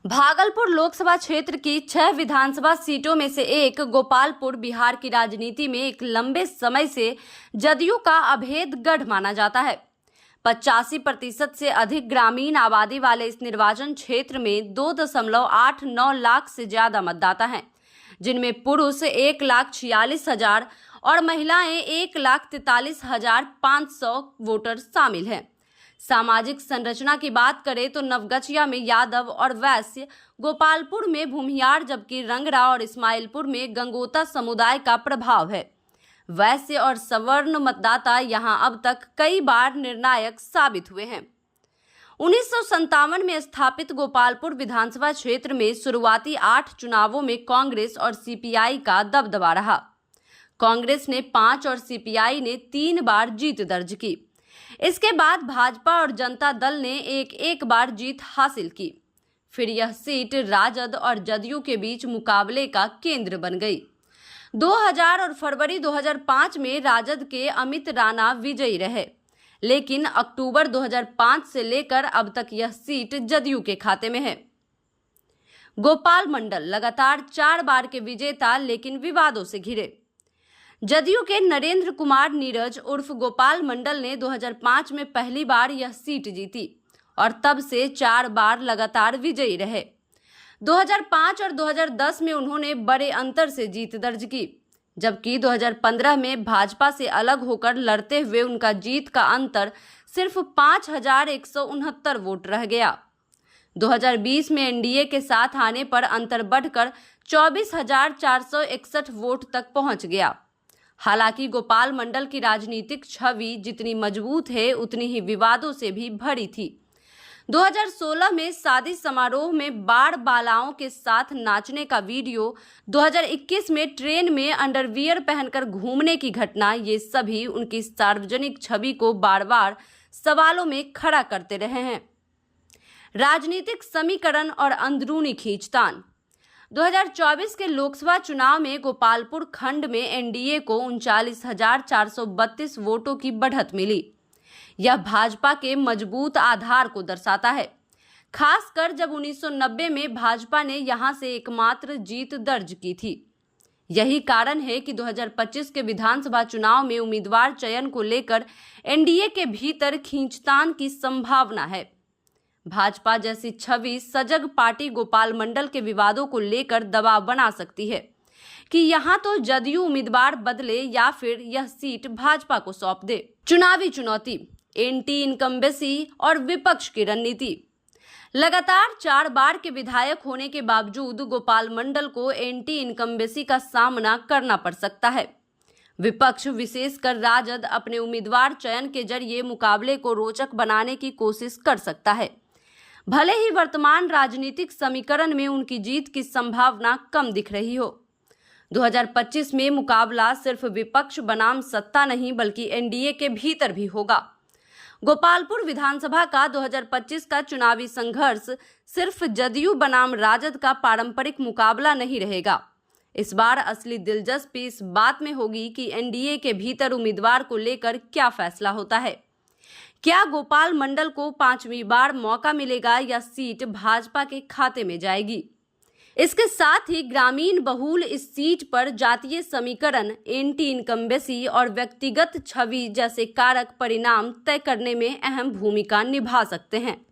भागलपुर लोकसभा क्षेत्र की 6 विधानसभा सीटों में से एक गोपालपुर बिहार की राजनीति में एक लंबे समय से जदयू का अभेद गढ़ माना जाता है। 85% से अधिक ग्रामीण आबादी वाले इस निर्वाचन क्षेत्र में 2.89 लाख से ज्यादा मतदाता हैं, जिनमें पुरुष 1,46,000 और महिलाएं 1,43,500 वोटर शामिल हैं। सामाजिक संरचना की बात करें तो नवगछिया में यादव और वैश्य, गोपालपुर में भूमिहार जबकि रंगरा और इस्माइलपुर में गंगोता समुदाय का प्रभाव है। वैश्य और सवर्ण मतदाता यहां अब तक कई बार निर्णायक साबित हुए हैं। 1957 में स्थापित गोपालपुर विधानसभा क्षेत्र में शुरुआती 8 चुनावों में कांग्रेस और सीपीआई का दबदबा रहा। कांग्रेस ने 5 और सीपीआई ने 3 बार जीत दर्ज की। इसके बाद भाजपा और जनता दल ने एक बार जीत हासिल की। फिर यह सीट राजद और जदयू के बीच मुकाबले का केंद्र बन गई। 2000 और फरवरी 2005 में राजद के अमित राणा विजयी रहे, लेकिन अक्टूबर 2005 से लेकर अब तक यह सीट जदयू के खाते में है। गोपाल मंडल लगातार 4 बार के विजेता लेकिन विवादों से घिरे। जदयू के नरेंद्र कुमार नीरज उर्फ गोपाल मंडल ने 2005 में पहली बार यह सीट जीती और तब से 4 बार लगातार विजयी रहे। 2005 और 2010 में उन्होंने बड़े अंतर से जीत दर्ज की, जबकि 2015 में भाजपा से अलग होकर लड़ते हुए उनका जीत का अंतर सिर्फ 5,169 वोट रह गया। 2020 में एनडीए के साथ आने पर अंतर बढ़कर 24,461 वोट तक पहुंच गया। हालांकि गोपाल मंडल की राजनीतिक छवि जितनी मजबूत है उतनी ही विवादों से भी भरी थी। 2016 में शादी समारोह में बाढ़ बालाओं के साथ नाचने का वीडियो, 2021 में ट्रेन में अंडरवियर पहनकर घूमने की घटना, ये सभी उनकी सार्वजनिक छवि को बार बार सवालों में खड़ा करते रहे हैं। राजनीतिक समीकरण और अंदरूनी खींचतान। 2024 के लोकसभा चुनाव में गोपालपुर खंड में एनडीए को 39,432 वोटों की बढ़त मिली। यह भाजपा के मजबूत आधार को दर्शाता है, खासकर जब 1990 में भाजपा ने यहां से एकमात्र जीत दर्ज की थी। यही कारण है कि 2025 के विधानसभा चुनाव में उम्मीदवार चयन को लेकर एनडीए के भीतर खींचतान की संभावना है। भाजपा जैसी छवि सजग पार्टी गोपाल मंडल के विवादों को लेकर दबाव बना सकती है कि यहां तो जदयू उम्मीदवार बदले या फिर यह सीट भाजपा को सौंप दे। चुनावी चुनौती, एंटी इनकम्बेंसी और विपक्ष की रणनीति। लगातार 4 बार के विधायक होने के बावजूद गोपाल मंडल को एंटी इनकम्बेंसी का सामना करना पड़ सकता है। विपक्ष विशेषकर राजद अपने उम्मीदवार चयन के जरिए मुकाबले को रोचक बनाने की कोशिश कर सकता है, भले ही वर्तमान राजनीतिक समीकरण में उनकी जीत की संभावना कम दिख रही हो। 2025 में मुकाबला सिर्फ विपक्ष बनाम सत्ता नहीं बल्कि एनडीए के भीतर भी होगा। गोपालपुर विधानसभा का 2025 का चुनावी संघर्ष सिर्फ जदयू बनाम राजद का पारंपरिक मुकाबला नहीं रहेगा। इस बार असली दिलचस्पी इस बात में होगी कि एनडीए के भीतर उम्मीदवार को लेकर क्या फैसला होता है। क्या गोपाल मंडल को 5वीं बार मौका मिलेगा या सीट भाजपा के खाते में जाएगी? इसके साथ ही ग्रामीण बहुल इस सीट पर जातीय समीकरण, एंटी इनकम्बेंसी और व्यक्तिगत छवि जैसे कारक परिणाम तय करने में अहम भूमिका निभा सकते हैं।